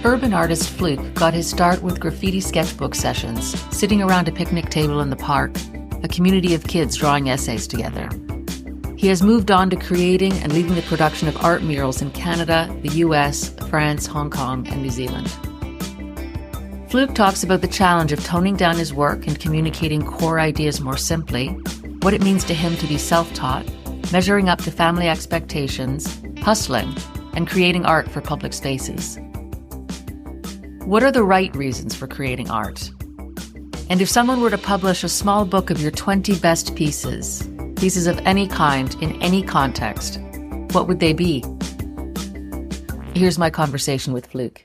Urban artist Fluke got his start with graffiti sketchbook sessions, sitting around a picnic table in the park, a community of kids drawing essays together. He has moved on to creating and leading the production of art murals in Canada, the US, France, Hong Kong, and New Zealand. Fluke talks about the challenge of toning down his work and communicating core ideas more simply, what it means to him to be self-taught, measuring up to family expectations, hustling, and creating art for public spaces. What are the right reasons for creating art? And if someone were to publish a small book of your 20 best pieces of any kind, in any context, what would they be? Here's my conversation with Fluke.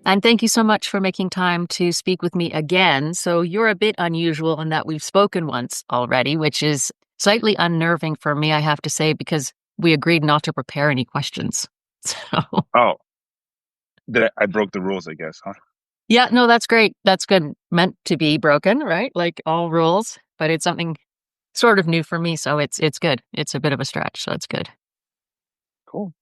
And thank you so much for making time to speak with me again. So you're a bit unusual in that we've spoken once already, which is slightly unnerving for me, I have to say, because we agreed not to prepare any questions. So Oh, I broke the rules, I guess, huh? yeah, no, that's great. That's good. Meant to be broken, right? Like all rules, but it's something sort of new for me, so it's good. It's a bit of a stretch, so it's good. Cool.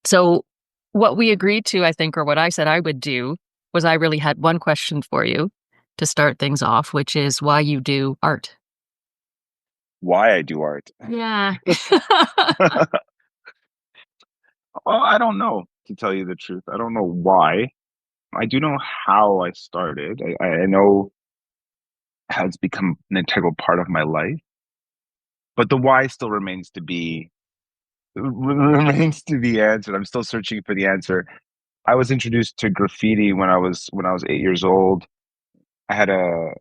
So what we agreed to, I think, or what I said I would do, was I really had one question for you to start things off, which is why you do art. Why I do art? Yeah. Well, I don't know, to tell you the truth. I don't know why. I do know how I started. I know how it's become an integral part of my life, but the why still remains to be answered. I'm still searching for the answer. I was introduced to graffiti when I was 8 years old. I had a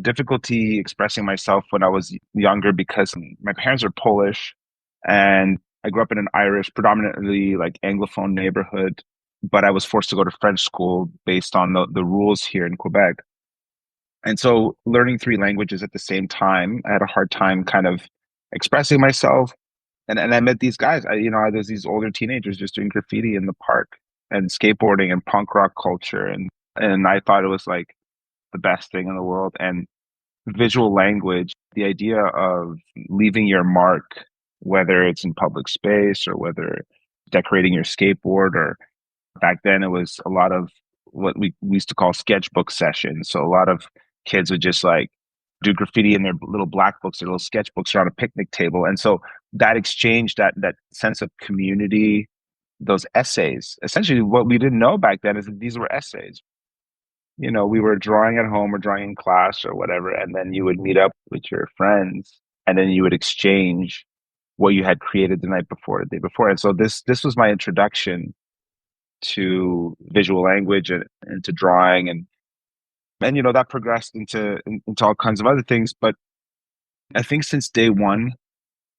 difficulty expressing myself when I was younger because my parents are Polish, and I grew up in an Irish, predominantly like Anglophone neighborhood, but I was forced to go to French school based on the rules here in Quebec. And so learning three languages at the same time, I had a hard time kind of expressing myself. And I met these guys. There's these older teenagers just doing graffiti in the park and skateboarding and punk rock culture. And I thought it was like the best thing in the world. And visual language, the idea of leaving your mark, whether it's in public space or whether decorating your skateboard, or back then it was a lot of what we used to call sketchbook sessions. So a lot of kids would just like do graffiti in their little black books or little sketchbooks around a picnic table. And so that exchange, that sense of community, those essays, essentially what we didn't know back then is that these were essays. We were drawing at home or drawing in class or whatever, and then you would meet up with your friends and then you would exchange what you had created the night before, the day before. And so this was my introduction to visual language and to drawing, and that progressed into all kinds of other things. But I think since day one,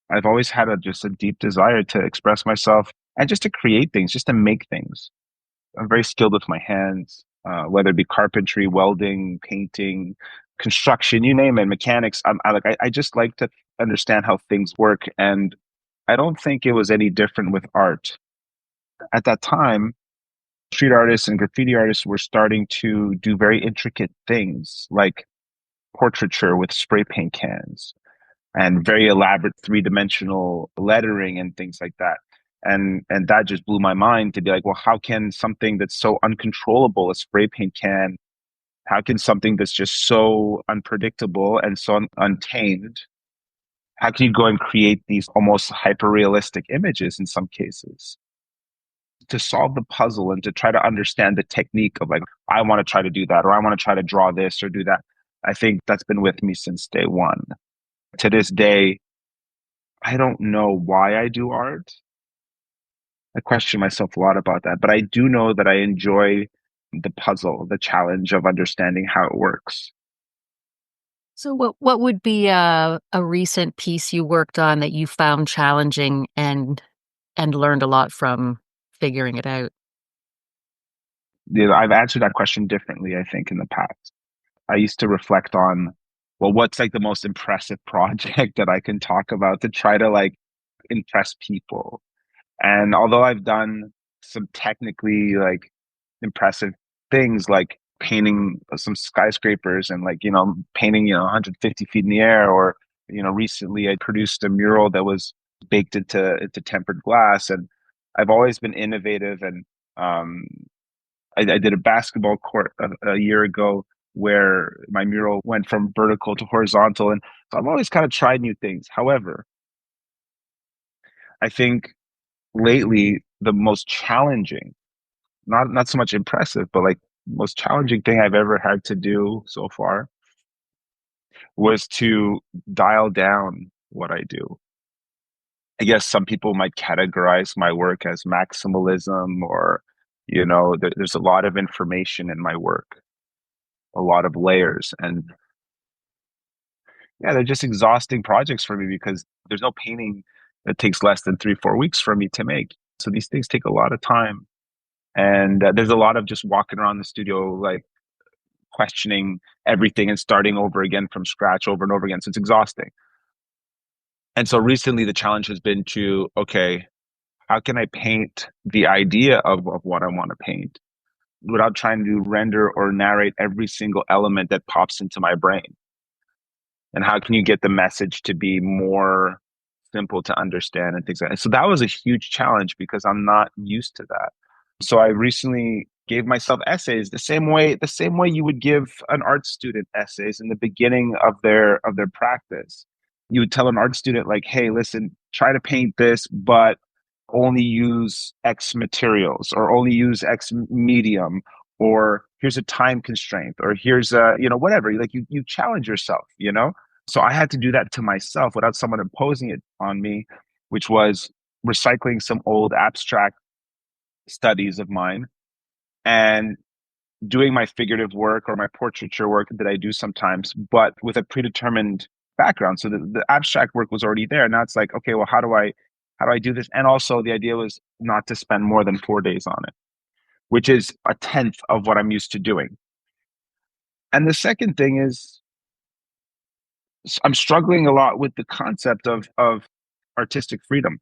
I've always had just a deep desire to express myself and just to create things, just to make things. I'm very skilled with my hands, whether it be carpentry, welding, painting, construction, you name it, mechanics. I just like to understand how things work. And I don't think it was any different with art. At that time, street artists and graffiti artists were starting to do very intricate things like portraiture with spray paint cans and very elaborate three-dimensional lettering and things like that. And that just blew my mind to be like, well, how can something that's so uncontrollable, a spray paint can, how can something that's just so unpredictable and so untamed, how can you go and create these almost hyper-realistic images in some cases? To solve the puzzle and to try to understand the technique of like, I want to try to do that, or I want to try to draw this or do that. I think that's been with me since day one. To this day, I don't know why I do art. I question myself a lot about that, but I do know that I enjoy the puzzle, the challenge of understanding how it works. So what would be a recent piece you worked on that you found challenging and and learned a lot from figuring it out? I've answered that question differently, I think, in the past. I used to reflect on, well, what's like the most impressive project that I can talk about to try to like impress people. And although I've done some technically like impressive things like painting some skyscrapers and like, painting, 150 feet in the air, or, recently I produced a mural that was baked into tempered glass. And I've always been innovative. And um, I did a basketball court a year ago where my mural went from vertical to horizontal. And so I've always kind of tried new things. However, I think lately the most challenging, not so much impressive, but like most challenging thing I've ever had to do so far was to dial down what I do. I guess some people might categorize my work as maximalism, or, there's a lot of information in my work, a lot of layers. And yeah, they're just exhausting projects for me because there's no painting that takes less than 3, 4 weeks for me to make. So these things take a lot of time. And there's a lot of just walking around the studio, like questioning everything and starting over again from scratch over and over again. So it's exhausting. And so recently the challenge has been to, okay, how can I paint the idea of what I want to paint without trying to render or narrate every single element that pops into my brain? And how can you get the message to be more simple to understand and things like that? So that was a huge challenge because I'm not used to that. So I recently gave myself essays the same way you would give an art student essays in the beginning of their practice. You would tell an art student like, hey, listen, try to paint this, but only use X materials, or only use X medium, or here's a time constraint, or here's a, whatever. Like you challenge yourself. So I had to do that to myself without someone imposing it on me, which was recycling some old abstract studies of mine and doing my figurative work or my portraiture work that I do sometimes, but with a predetermined background. So the abstract work was already there. Now it's like, okay, well, how do I do this? And also the idea was not to spend more than 4 days on it, which is a tenth of what I'm used to doing. And the second thing is I'm struggling a lot with the concept of artistic freedom.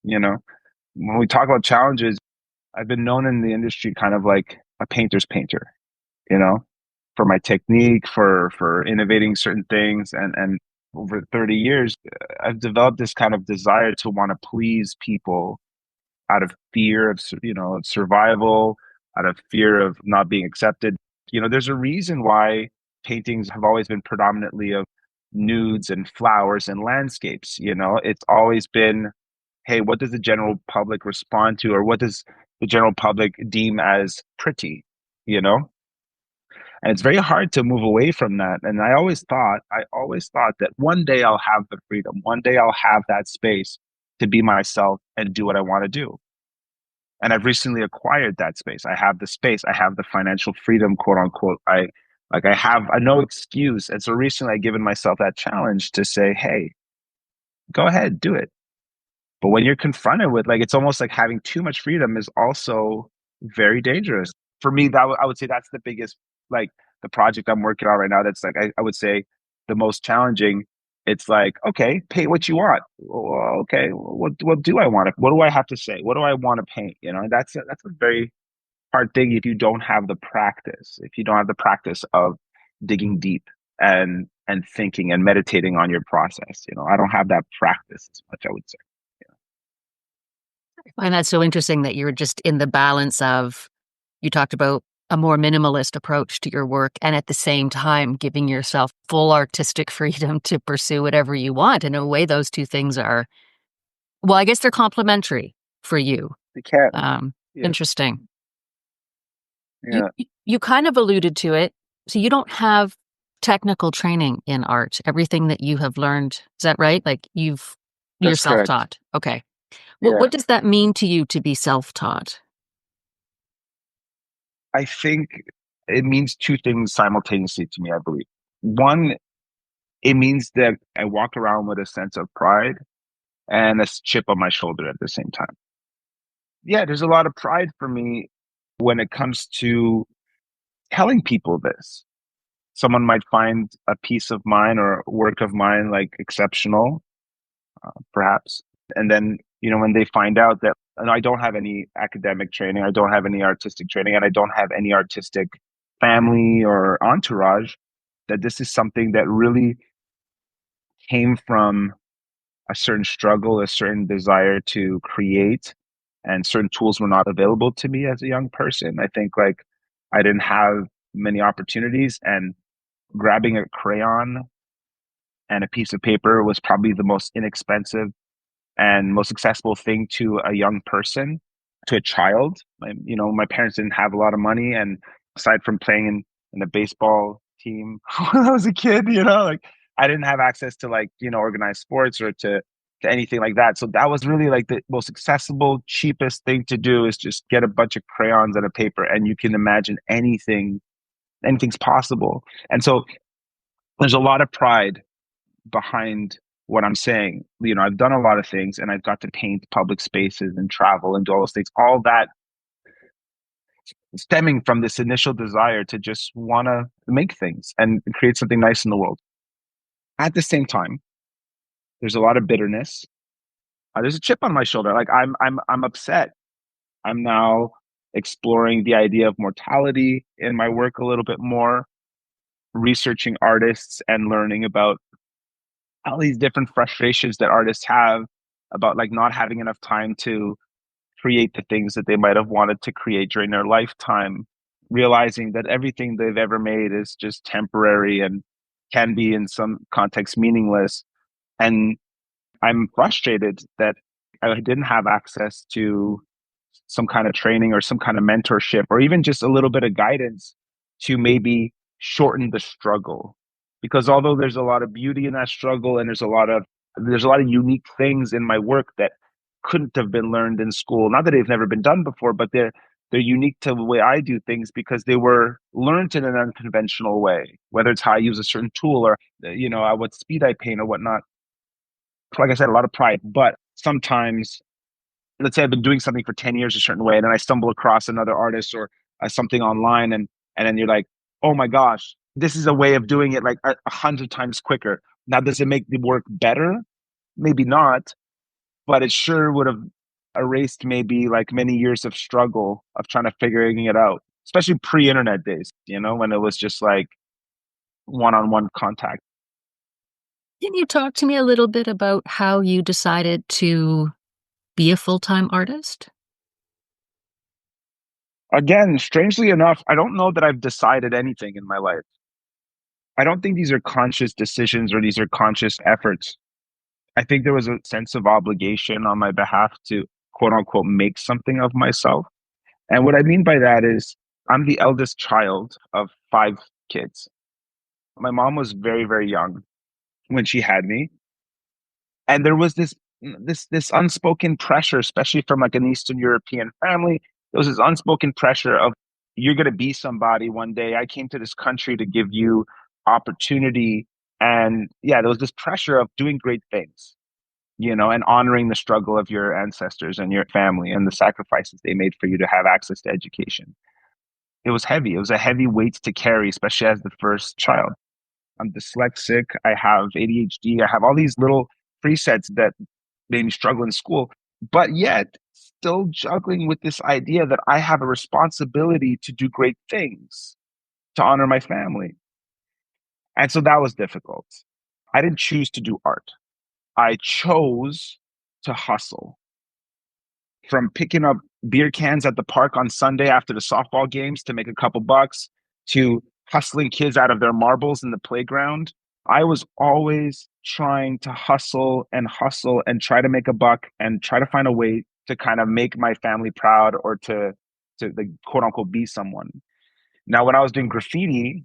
You know, when we talk about challenges, I've been known in the industry kind of like a painter's painter, you know, for my technique, for innovating certain things, and over 30 years, I've developed this kind of desire to want to please people out of fear of of survival, out of fear of not being accepted. There's a reason why paintings have always been predominantly of nudes and flowers and landscapes. It's always been, hey, what does the general public respond to, or what does the general public deem as pretty? You know, and it's very hard to move away from that. And I always thought that one day I'll have the freedom, one day I'll have that space to be myself and do what I want to do. And I've recently acquired that space. I have the space. I have the financial freedom, quote unquote. I have a no excuse. And so recently I've given myself that challenge to say, hey, go ahead, do it. But when you're confronted with, like, it's almost like having too much freedom is also very dangerous. For me, I would say that's the biggest, like, the project I'm working on right now. That's like, I would say the most challenging. It's like, okay, paint what you want. Well, okay, what do I want to, what do I have to say? What do I want to paint? And that's a very hard thing if you don't have the practice, if you don't have the practice of digging deep and thinking and meditating on your process. I don't have that practice as much, I would say. I find that so interesting that you're just in the balance of, you talked about a more minimalist approach to your work, and at the same time giving yourself full artistic freedom to pursue whatever you want. In a way, those two things are, well, I guess they're complementary for you. You can. Yeah. Interesting. You Yeah. you kind of alluded to it. So you don't have technical training in art. Everything that you have learned, is that right? Like you're That's correct. self-taught. Okay. What Yeah. does that mean to you to be self-taught? I think it means two things simultaneously to me, I believe. One, it means that I walk around with a sense of pride and a chip on my shoulder at the same time. yeah, there's a lot of pride for me when it comes to telling people this. Someone might find a piece of mine or work of mine like exceptional, perhaps. And then, when they find out that and I don't have any academic training, I don't have any artistic training, and I don't have any artistic family or entourage, that this is something that really came from a certain struggle, a certain desire to create, and certain tools were not available to me as a young person. I think like I didn't have many opportunities, and grabbing a crayon and a piece of paper was probably the most inexpensive and most accessible thing to a young person, to a child. My parents didn't have a lot of money, and aside from playing in a baseball team when I was a kid, like I didn't have access to like organized sports or to anything like that. So that was really like the most accessible, cheapest thing to do is just get a bunch of crayons and a paper, and you can imagine anything. Anything's possible. And so there's a lot of pride behind what I'm saying. I've done a lot of things and I've got to paint public spaces and travel and do all those things. All that stemming from this initial desire to just want to make things and create something nice in the world. At the same time, there's a lot of bitterness. There's a chip on my shoulder. Like I'm upset. I'm now exploring the idea of mortality in my work a little bit more, researching artists and learning about all these different frustrations that artists have about like not having enough time to create the things that they might have wanted to create during their lifetime, realizing that everything they've ever made is just temporary and can be in some context meaningless. And I'm frustrated that I didn't have access to some kind of training or some kind of mentorship or even just a little bit of guidance to maybe shorten the struggle. Because although there's a lot of beauty in that struggle and there's a lot of unique things in my work that couldn't have been learned in school. Not that they've never been done before, but they're unique to the way I do things because they were learned in an unconventional way, whether it's how I use a certain tool or at what speed I paint or whatnot. Like I said, a lot of pride, but sometimes let's say I've been doing something for 10 years a certain way, and then I stumble across another artist or something online, and then you're like, oh my gosh, this is a way of doing it like 100 times quicker. Now, does it make the work better? Maybe not, but it sure would have erased maybe like many years of struggle of trying to figuring it out, especially pre-internet days, when it was just like one-on-one contact. Can you talk to me a little bit about how you decided to be a full-time artist? Again, strangely enough, I don't know that I've decided anything in my life. I don't think these are conscious decisions or these are conscious efforts. I think there was a sense of obligation on my behalf to quote unquote make something of myself. And what I mean by that is I'm the eldest child of five kids. My mom was very, very young when she had me. And there was this unspoken pressure, especially from like an Eastern European family. There was this unspoken pressure of you're gonna be somebody one day. I came to this country to give you opportunity. And yeah, there was this pressure of doing great things, and honoring the struggle of your ancestors and your family and the sacrifices they made for you to have access to education. It was heavy. It was a heavy weight to carry, especially as the first child. I'm dyslexic. I have ADHD. I have all these little presets that made me struggle in school, but yet still juggling with this idea that I have a responsibility to do great things, to honor my family. And so that was difficult. I didn't choose to do art. I chose to hustle. From picking up beer cans at the park on Sunday after the softball games to make a couple bucks to hustling kids out of their marbles in the playground. I was always trying to hustle and try to make a buck and try to find a way to kind of make my family proud or to like, quote unquote be someone. Now, when I was doing graffiti,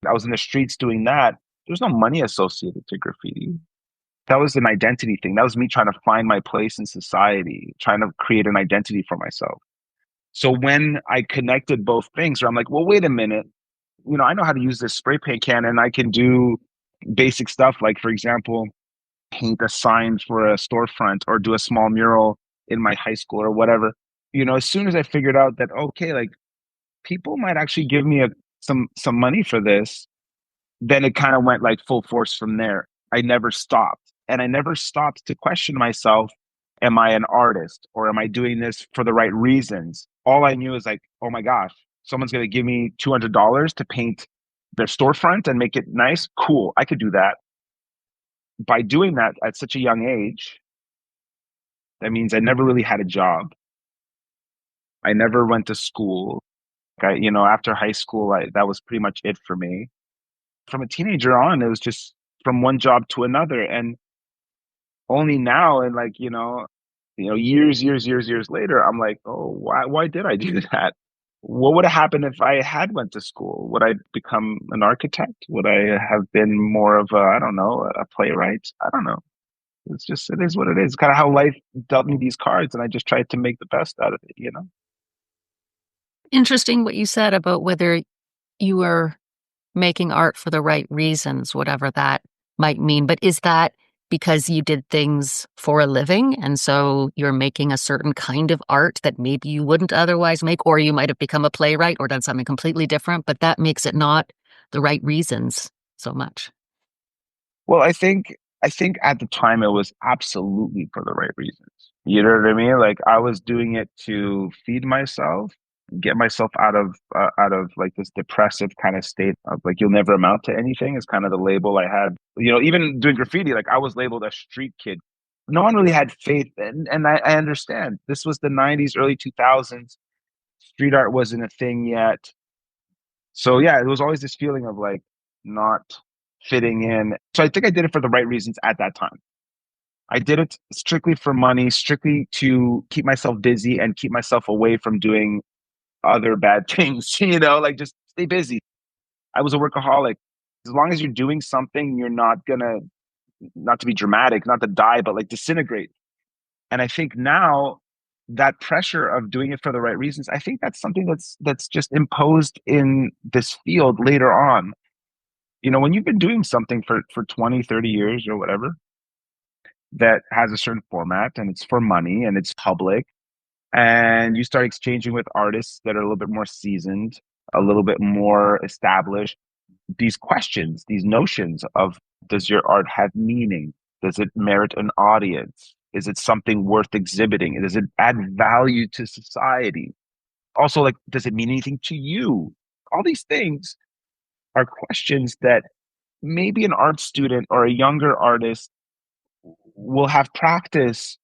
I was in the streets doing that. There's no money associated to graffiti. That was an identity thing. That was me trying to find my place in society, trying to create an identity for myself. So when I connected both things, where I'm like, well, wait a minute, I know how to use this spray paint can and I can do basic stuff like, for example, paint a sign for a storefront or do a small mural in my high school or whatever. as soon as I figured out that, okay, like people might actually give me some money for this, then it kind of went like full force from there. I never stopped. And I never stopped to question myself, am I an artist or am I doing this for the right reasons? All I knew is like, oh my gosh, someone's going to give me $200 to paint their storefront and make it nice. Cool, I could do that. By doing that at such a young age, that means I never really had a job. I never went to school. After high school, that was pretty much it for me. From a teenager on, it was just from one job to another. And only now, and like, years later, I'm like, oh, why did I do that? What would have happened if I had went to school? Would I become an architect? Would I have been more of a, I don't know, a playwright? I don't know. It is what it is. Kind of how life dealt me these cards, and I just tried to make the best out of it. Interesting what you said about whether you were making art for the right reasons, whatever that might mean. But is that because you did things for a living and so you're making a certain kind of art that maybe you wouldn't otherwise make, or you might have become a playwright or done something completely different, but that makes it not the right reasons so much? Well, I think at the time it was absolutely for the right reasons. You know what I mean? Like I was doing it to feed myself, get myself out of like this depressive kind of state of like you'll never amount to anything is kind of the label I had. Even doing graffiti, like I was labeled a street kid. No one really had faith, and I understand. This was the '90s, early 2000s. Street art wasn't a thing yet. So yeah, it was always this feeling of like not fitting in. So I think I did it for the right reasons at that time. I did it strictly for money, strictly to keep myself busy and keep myself away from doing other bad things, like just stay busy. I was a workaholic. As long as you're doing something, you're not gonna, not to be dramatic, not to die, but like disintegrate. And I think now that pressure of doing it for the right reasons, I think that's something that's just imposed in this field later on. When you've been doing something for 20, 30 years or whatever that has a certain format and it's for money and it's public, and you start exchanging with artists that are a little bit more seasoned, a little bit more established, these questions, these notions of, does your art have meaning? Does it merit an audience? Is it something worth exhibiting? Does it add value to society? Also, like, does it mean anything to you? All these things are questions that maybe an art student or a younger artist will have practice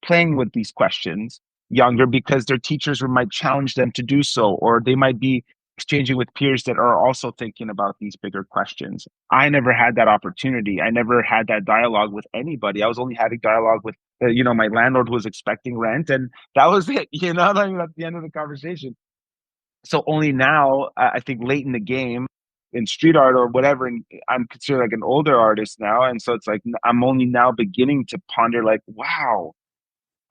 playing with these questions younger because their teachers might challenge them to do so, or they might be exchanging with peers that are also thinking about these bigger questions. I never had that opportunity. I never had that dialogue with anybody. I was only having dialogue with, my landlord was expecting rent, and that was it. Like, that's the end of the conversation. So only now, I think late in the game, in street art or whatever, and I'm considered like an older artist now, and so it's like I'm only now beginning to ponder, like, wow,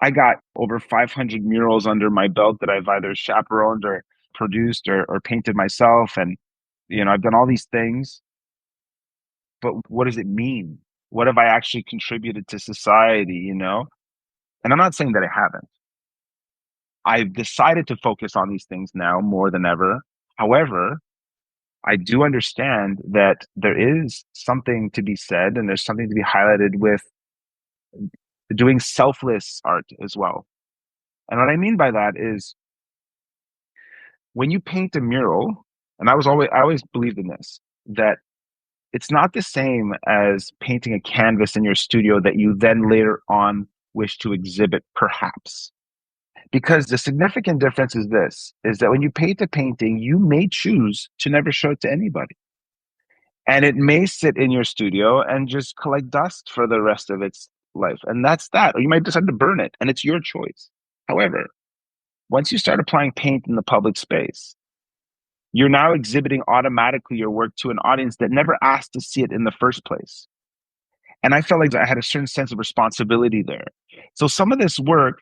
I got over 500 murals under my belt that I've either chaperoned or produced or painted myself. And, I've done all these things, but what does it mean? What have I actually contributed to society? And I'm not saying that I haven't. I've decided to focus on these things now more than ever. However, I do understand that there is something to be said and there's something to be highlighted with doing selfless art as well. And what I mean by that is when you paint a mural, and I always believed in this, that it's not the same as painting a canvas in your studio that you then later on wish to exhibit, perhaps. Because the significant difference is this, is that when you paint a painting, you may choose to never show it to anybody. And it may sit in your studio and just collect dust for the rest of its life. And that's that. Or you might decide to burn it, and it's your choice. However, once you start applying paint in the public space, you're now exhibiting automatically your work to an audience that never asked to see it in the first place. And I felt like I had a certain sense of responsibility there. So some of this work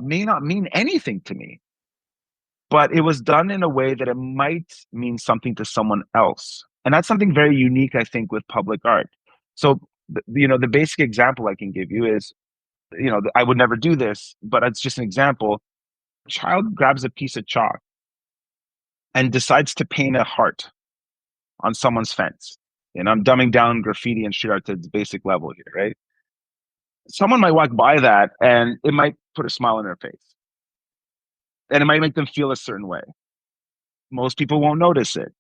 may not mean anything to me, but it was done in a way that it might mean something to someone else. And that's something very unique, I think, with public art. So, the basic example I can give you is I would never do this, but it's just an example. A child grabs a piece of chalk and decides to paint a heart on someone's fence. And I'm dumbing down graffiti and street art to its basic level here, right? Someone might walk by that and it might put a smile on their face and it might make them feel a certain way. Most people won't notice it.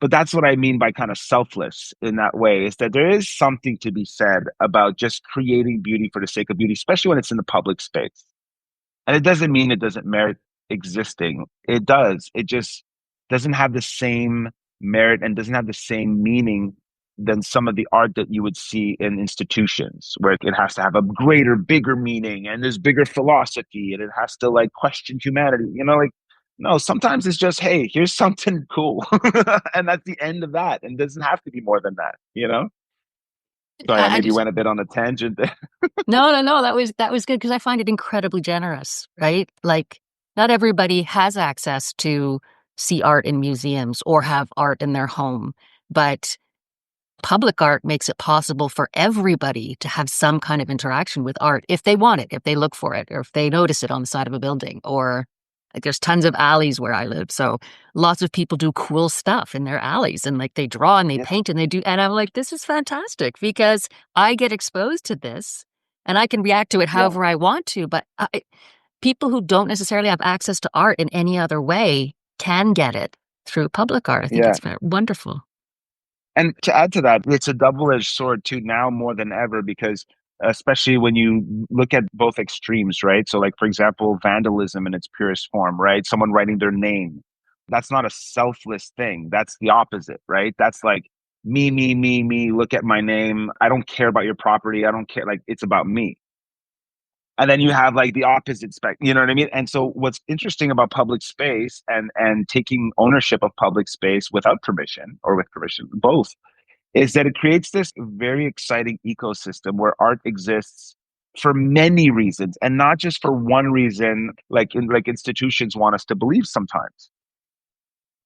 But that's what I mean by kind of selfless in that way, is that there is something to be said about just creating beauty for the sake of beauty, especially when it's in the public space. And it doesn't mean it doesn't merit existing. It does. It just doesn't have the same merit and doesn't have the same meaning than some of the art that you would see in institutions, where it has to have a greater, bigger meaning and there's bigger philosophy and it has to like question humanity. Like no, sometimes it's just, hey, here's something cool. And that's the end of that. And it doesn't have to be more than that? Sorry, I I maybe just went a bit on a tangent there. no. That was good because I find it incredibly generous, right? Like, not everybody has access to see art in museums or have art in their home, but public art makes it possible for everybody to have some kind of interaction with art if they want it, if they look for it, or if they notice it on the side of a building. Or like, there's tons of alleys where I live, so lots of people do cool stuff in their alleys, and like they draw and they Yeah, paint and they do, and I'm like, this is fantastic because I get exposed to this and I can react to it yeah, however I want to. But people who don't necessarily have access to art in any other way can get it through public art. I think yeah. it's wonderful. And to add to that, it's a double-edged sword too now more than ever because especially when you look at both extremes, right? So like for example, vandalism in its purest form, right? Someone writing their name. That's not a selfless thing. That's the opposite, right? That's like me, look at my name. I don't care about your property. I don't care. Like it's about me. And then you have like the opposite spec, you know what I mean? And so what's interesting about public space and taking ownership of public space without permission or with permission, both, is that it creates this very exciting ecosystem where art exists for many reasons and not just for one reason, like institutions want us to believe sometimes.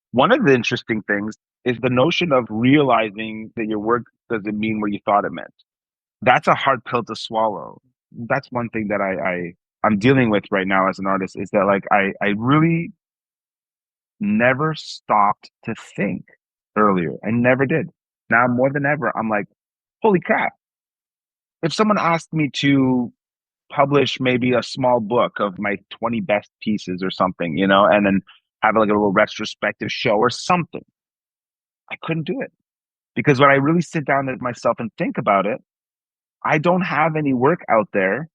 One of the interesting things is the notion of realizing that your work doesn't mean what you thought it meant. That's a hard pill to swallow. That's one thing that I'm dealing with right now as an artist, is that like I really never stopped to think earlier. I never did. Now more than ever, I'm like, holy crap. If someone asked me to publish maybe a small book of my 20 best pieces or something, and then have like a little retrospective show or something, I couldn't do it. Because when I really sit down with myself and think about it, I don't have any work out there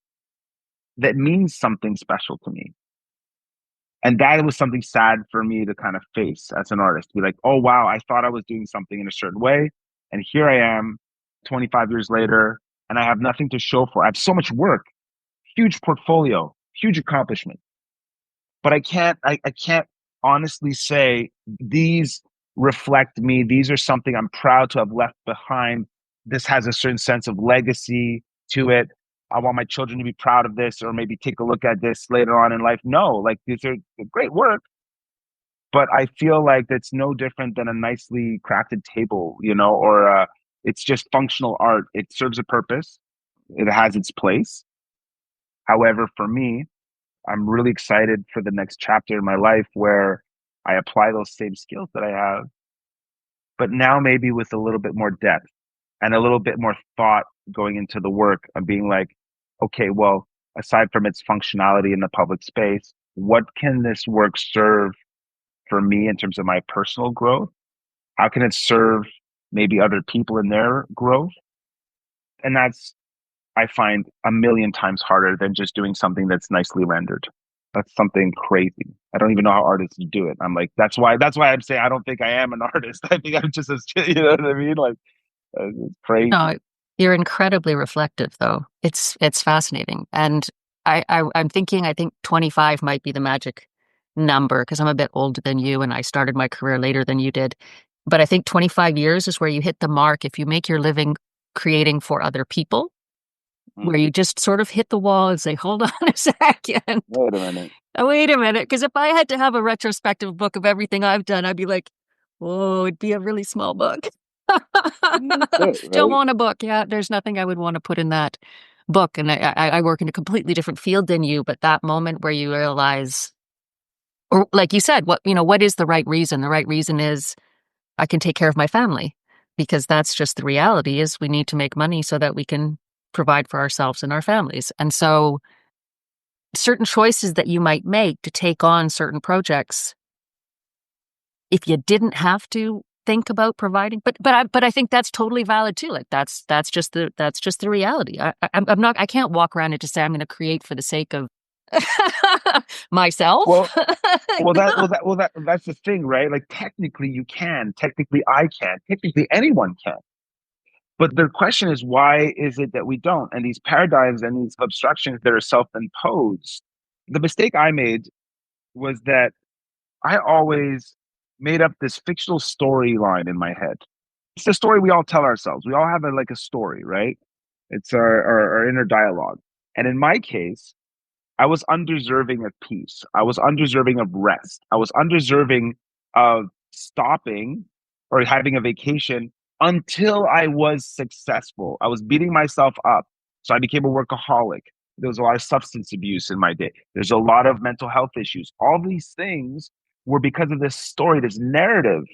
that means something special to me. And that was something sad for me to kind of face as an artist. Be like, oh, wow, I thought I was doing something in a certain way. And here I am 25 years later, and I have nothing to show for it. I have so much work, huge portfolio, huge accomplishment. But I can't honestly say these reflect me. These are something I'm proud to have left behind. This has a certain sense of legacy to it. I want my children to be proud of this or maybe take a look at this later on in life. No, like these are great work, but I feel like it's no different than a nicely crafted table, or it's just functional art. It serves a purpose. It has its place. However, for me, I'm really excited for the next chapter in my life where I apply those same skills that I have, but now maybe with a little bit more depth and a little bit more thought going into the work of being like, okay, well, aside from its functionality in the public space, what can this work serve for me in terms of my personal growth? How can it serve maybe other people in their growth? And that's, I find, a million times harder than just doing something that's nicely rendered. That's something crazy. I don't even know how artists do it. I'm like, that's why I'm saying I don't think I am an artist. I think I'm just you know what I mean? Like, it's No, crazy. you're incredibly reflective, though. It's fascinating, and I'm thinking I think 25 might be the magic number because I'm a bit older than you, and I started my career later than you did. But I think 25 years is where you hit the mark if you make your living creating for other people, where Mm. you just sort of hit the wall and say, "Hold on a second, Wait a minute. wait a minute," because if I had to have a retrospective book of everything I've done, I'd be like, "Whoa, it'd be a really small book." That's it, Don't right? want a book. Yeah, there's nothing I would want to put in that. book, and I work in a completely different field than you, but that moment where you realize, or like you said, what is the right reason? The right reason is I can take care of my family, because that's just the reality is we need to make money so that we can provide for ourselves and our families. And so certain choices that you might make to take on certain projects, if you didn't have to think about providing, but I think that's totally valid too. Like that's just the reality. I can't walk around and just say I'm going to create for the sake of myself. Well, that's the thing, right? Like technically you can, technically I can, technically anyone can. But the question is, why is it that we don't? And these paradigms and these obstructions that are self-imposed. The mistake I made was that I always made up this fictional storyline in my head. It's the story we all tell ourselves. We all have like a story, right? It's our inner dialogue. And in my case, I was undeserving of peace. I was undeserving of rest. I was undeserving of stopping or having a vacation until I was successful. I was beating myself up. So I became a workaholic. There was a lot of substance abuse in my day. There's a lot of mental health issues. All these things were because of this story, this narrative,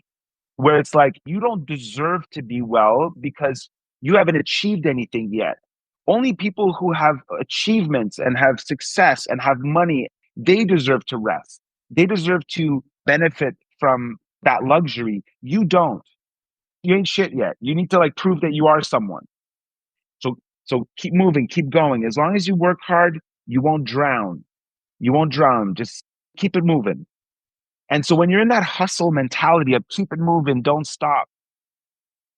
where it's like, you don't deserve to be well because you haven't achieved anything yet. Only people who have achievements and have success and have money, they deserve to rest. They deserve to benefit from that luxury. You don't. You ain't shit yet. You need to like prove that you are someone. So keep moving, keep going. As long as you work hard, you won't drown. You won't drown. Just keep it moving. And so when you're in that hustle mentality of keep it moving, don't stop,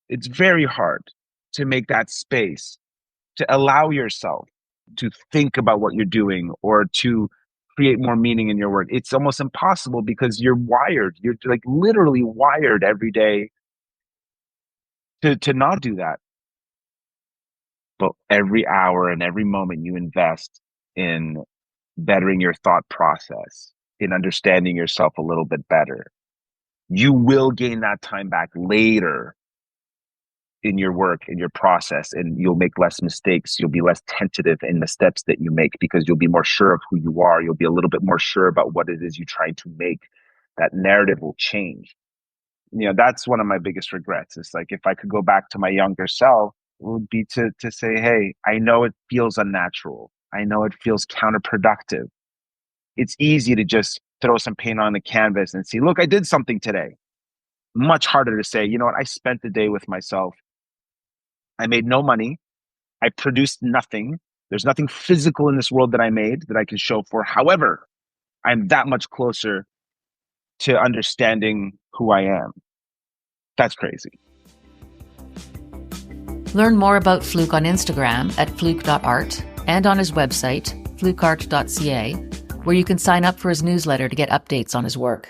it's very hard to make that space, to allow yourself to think about what you're doing or to create more meaning in your work. It's almost impossible because you're wired. You're like literally wired every day to not do that. But every hour and every moment you invest in bettering your thought process, in understanding yourself a little bit better, you will gain that time back later in your work, in your process, and you'll make less mistakes. You'll be less tentative in the steps that you make because you'll be more sure of who you are. You'll be a little bit more sure about what it is you're trying to make. That narrative will change. That's one of my biggest regrets. It's like, if I could go back to my younger self, it would be to say, hey, I know it feels unnatural. I know it feels counterproductive. It's easy to just throw some paint on the canvas and see, look, I did something today. Much harder to say, you know what, I spent the day with myself. I made no money. I produced nothing. There's nothing physical in this world that I made that I can show for. However, I'm that much closer to understanding who I am. That's crazy. Learn more about Fluke on Instagram at fluke.art and on his website, flukeart.ca, where you can sign up for his newsletter to get updates on his work.